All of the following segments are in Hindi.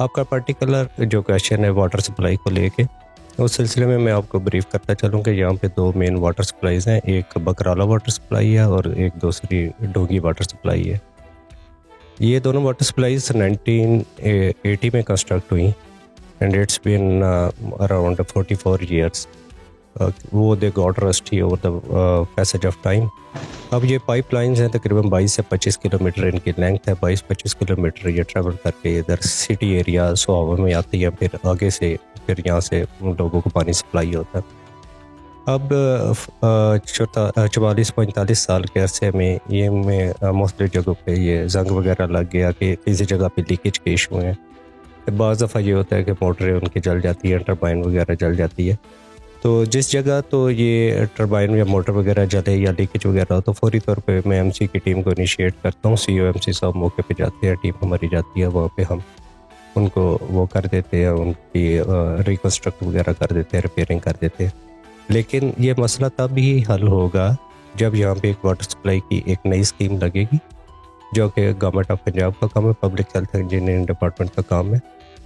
आपका पर्टिकुलर जो क्वेश्चन है वाटर सप्लाई को लेके, उस सिलसिले में मैं आपको ब्रीफ करता चलूँ कि यहाँ पे दो मेन वाटर सप्लाईज़ हैं, एक बकराला वाटर सप्लाई है और एक दूसरी डोगी वाटर सप्लाई है। ये दोनों वाटर सप्लाईज 1980 में कंस्ट्रक्ट हुई and it's been around 44 years. वो they got rusty over the passage of time. अब ये पाइपलाइंस हैं तकरीबन 22 से 25 किलोमीटर इनकी लेंथ है। 22-25 किलोमीटर ये ट्रैवल करके इधर सिटी एरिया सोहावा में आती है, फिर आगे से फिर यहाँ से लोगों को पानी सप्लाई होता है। अब 44-45 साल के अरसे में ये में मुख्तलिफ जगहों पे ये जंग वगैरह लग गया कि किसी जगह पे लीकेज के इशू हैं। बाज़ दफ़ा ये होता है कि मोटरें उनकी जल जाती हैं, टरबाइन वगैरह जल जाती है। तो जिस जगह तो ये टरबाइन या मोटर वगैरह जले या लीकेज वगैरह हो तो फौरी तौर पे मैं एमसी की टीम को इनिशिएट करता हूँ। COMC साहब मौके पे जाते हैं, टीम हमारी जाती है, वहाँ पे हम उनको वो कर देते हैं, उनकी रिकन्स्ट्रक्ट वगैरह कर देते हैं, रिपेयरिंग कर देते हैं। लेकिन ये मसला तब ही हल होगा जब यहाँ पे एक वाटर सप्लाई की एक नई स्कीम लगेगी, जो कि गवर्नमेंट ऑफ पंजाब का काम है, पब्लिक हेल्थ इंजीनियरिंग डिपार्टमेंट का काम है।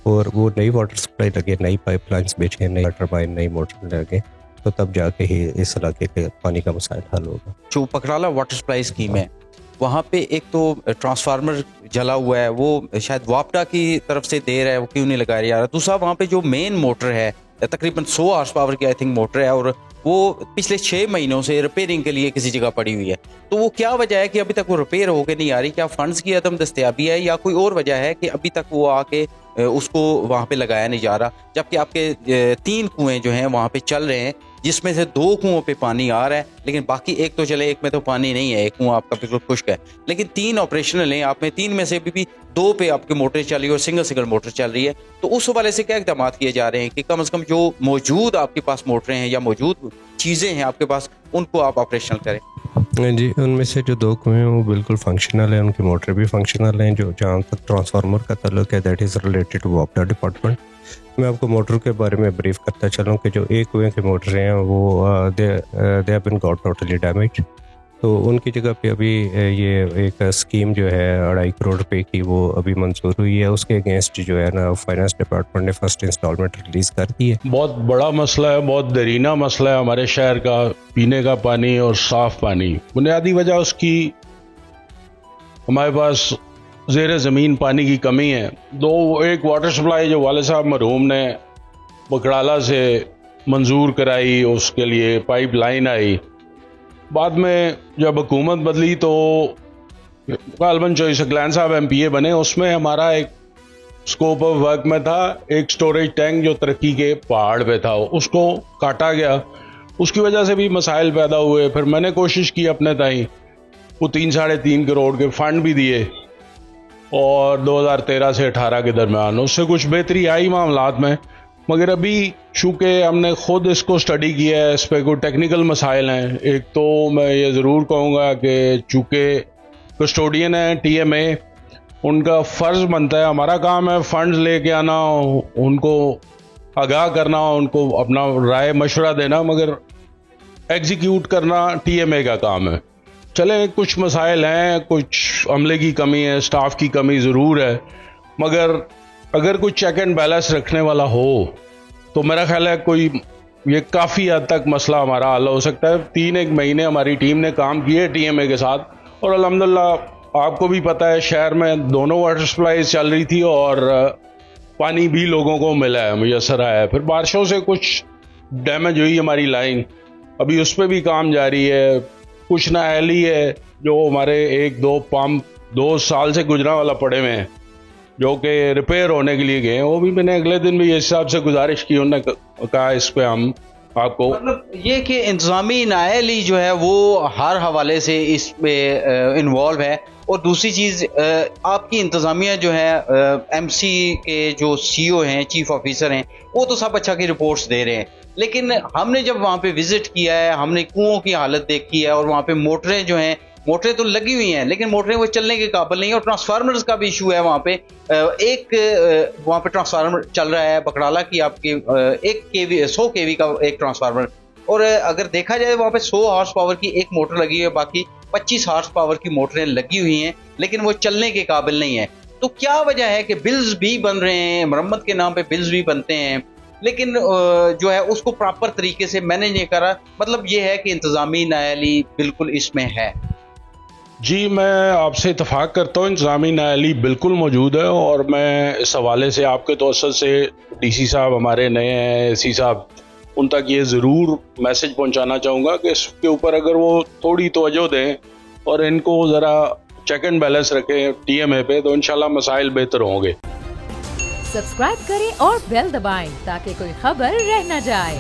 और वो नई वाटर सप्लाई लगे, नई पाइपलाइंस बिछे, नई टरबाइन, नई मोटर लगे, तो तब जाके ही इस इलाके के पानी का मसाइल हल होगा। जो पकराला वाटर सप्लाई स्कीम है वहाँ पे एक तो ट्रांसफार्मर जला हुआ है, वो शायद वापडा की तरफ से दे रहा है, वो क्यों नहीं लगाया जा रहा। दूसरा वहाँ पे जो मेन मोटर है तकरीबन 100 हॉर्स पावर की आई थिंक मोटर है, और वो पिछले 6 महीनों से रिपेयरिंग के लिए किसी जगह पड़ी हुई है। तो वो क्या वजह है कि अभी तक वो रिपेयर होके नहीं आ रही? क्या फंड्स की अदम दस्तयाबी है या कोई और वजह है कि अभी तक वो आके उसको वहाँ पे लगाया नहीं जा रहा? जबकि आपके 3 कुएं जो हैं वहाँ पे चल रहे हैं, जिसमें से 2 कुओं पे पानी आ रहा है, लेकिन बाकी एक तो चले, एक में तो पानी नहीं है, एक कुआं आपका बिल्कुल खुश्क है। लेकिन 3 ऑपरेशनल हैं, आप में 3 में से भी 2 पे आपकी मोटर चल रही है और सिंगल मोटर चल रही है। तो उस हवाले से क्या इकदाम किए जा रहे हैं कि कम से कम जो मौजूद आपके पास मोटरें हैं या मौजूद चीज़ें हैं आपके पास, उनको आप ऑपरेशनल करें? जी, उनमें से जो 2 कुएं हैं वो बिल्कुल फंक्शनल हैं, उनकी मोटर भी फंक्शनल हैं। जो जहाँ तक ट्रांसफार्मर का ताल्लुक है, दैट इज़ रिलेटेड टू वापडा डिपार्टमेंट। मैं आपको मोटर के बारे में ब्रीफ करता चलूँ कि जो एक कुएं की मोटरें हैं वो they have been got totally damage. तो उनकी जगह पे अभी ये एक स्कीम जो है 2.5 करोड़ रुपए की वो अभी मंजूर हुई है। उसके अगेंस्ट जो है ना फाइनेंस डिपार्टमेंट ने फर्स्ट इंस्टॉलमेंट रिलीज़ कर दी है। बहुत बड़ा मसला है, बहुत दरीना मसला है हमारे शहर का, पीने का पानी और साफ पानी। बुनियादी वजह उसकी हमारे पास ज़ेर ज़मीन पानी की कमी है। एक वाटर सप्लाई जो वाले साहब मरहूम ने बकराला से मंजूर कराई, उसके लिए पाइप लाइन आई। बाद में जब हुकूमत बदली तो गालबन चौधरी सकलैन साहब MPA बने। उसमें हमारा एक स्कोप ऑफ वर्क में था एक स्टोरेज टैंक जो तरक्की के पहाड़ पे था, उसको काटा गया। उसकी वजह से भी मसाइल पैदा हुए। फिर मैंने कोशिश की अपने ताई, वो 3-3.5 करोड़ के फंड भी दिए और 2013 से 18 के दरमियान उससे कुछ बेहतरी आई मामलात में। मगर अभी चूँकि हमने ख़ुद इसको स्टडी किया है, इस पर कोई टेक्निकल मसाइल हैं। एक तो मैं ये ज़रूर कहूँगा कि चूँकि कस्टोडियन है TMA, उनका फ़र्ज़ बनता है, हमारा काम है फ़ंड्स लेके आना, उनको आगाह करना, उनको अपना राय मशवरा देना, मगर एग्जीक्यूट करना TMA का काम है। चले कुछ मसाइल हैं, कुछ अमले की कमी है, स्टाफ की कमी ज़रूर है, मगर अगर कोई चेक एंड बैलेंस रखने वाला हो तो मेरा ख्याल है कोई ये काफ़ी हद तक मसला हमारा हल हो सकता है। 3-1 महीने हमारी टीम ने काम किए TMA के साथ और अल्हम्दुलिल्लाह आपको भी पता है शहर में दोनों वाटर सप्लाईज चल रही थी और पानी भी लोगों को मिला है, मुयसर आया है। फिर बारिशों से कुछ डैमेज हुई हमारी लाइन, अभी उस पर भी काम जारी है। कुछ नाअहली है जो हमारे 1-2 पंप 2 साल से गुजरा वाला पड़े हुए हैं जो कि रिपेयर होने के लिए गए हैं। वो भी मैंने अगले दिन भी इस हिसाब से गुजारिश की, उन्होंने कहा इस पे हम आपको मतलब ये कि इंतजामी नाअहली जो है वो हर हवाले से इसमें इन्वॉल्व है। और दूसरी चीज़ आपकी इंतज़ामिया जो है MC के जो CO हैं, चीफ ऑफिसर हैं, वो तो सब अच्छा की रिपोर्ट्स दे रहे हैं। लेकिन हमने जब वहाँ पे विजिट किया है, हमने कुओं की हालत देखी है और वहाँ पे मोटरें जो हैं, मोटरें तो लगी हुई हैं लेकिन मोटरें वो चलने के काबिल नहीं है। और ट्रांसफार्मर्स का भी इशू है वहाँ पे। वहाँ पे ट्रांसफार्मर चल रहा है बकराला की, आपकी 100 kV का एक ट्रांसफार्मर, और अगर देखा जाए वहाँ पे 100 हॉर्स पावर की एक मोटर लगी है, बाकी 25 हॉर्स पावर की मोटरें लगी हुई हैं, लेकिन वो चलने के काबिल नहीं है। तो क्या वजह है कि बिल्स भी बन रहे हैं, मरम्मत के नाम पे बिल्स भी बनते हैं, लेकिन जो है उसको प्रॉपर तरीके से मैनेज नहीं करा? मतलब ये है कि इंतजामी नाअहली बिल्कुल इसमें है। जी, मैं आपसे इत्तेफाक करता हूँ, इंतजामी नाअहली बिल्कुल मौजूद है। और मैं इस हवाले से आपके तवज्जुह से DC साहब हमारे नए हैं, AC साहब, उन तक ये ज़रूर मैसेज पहुँचाना चाहूँगा कि इसके ऊपर अगर वो थोड़ी तवज्जो दें और इनको ज़रा चेक एंड बैलेंस रखें TMA पे, तो इंशाल्लाह मसाइल बेहतर होंगे। सब्सक्राइब करें और बेल दबाएं ताकि कोई खबर रह न जाए।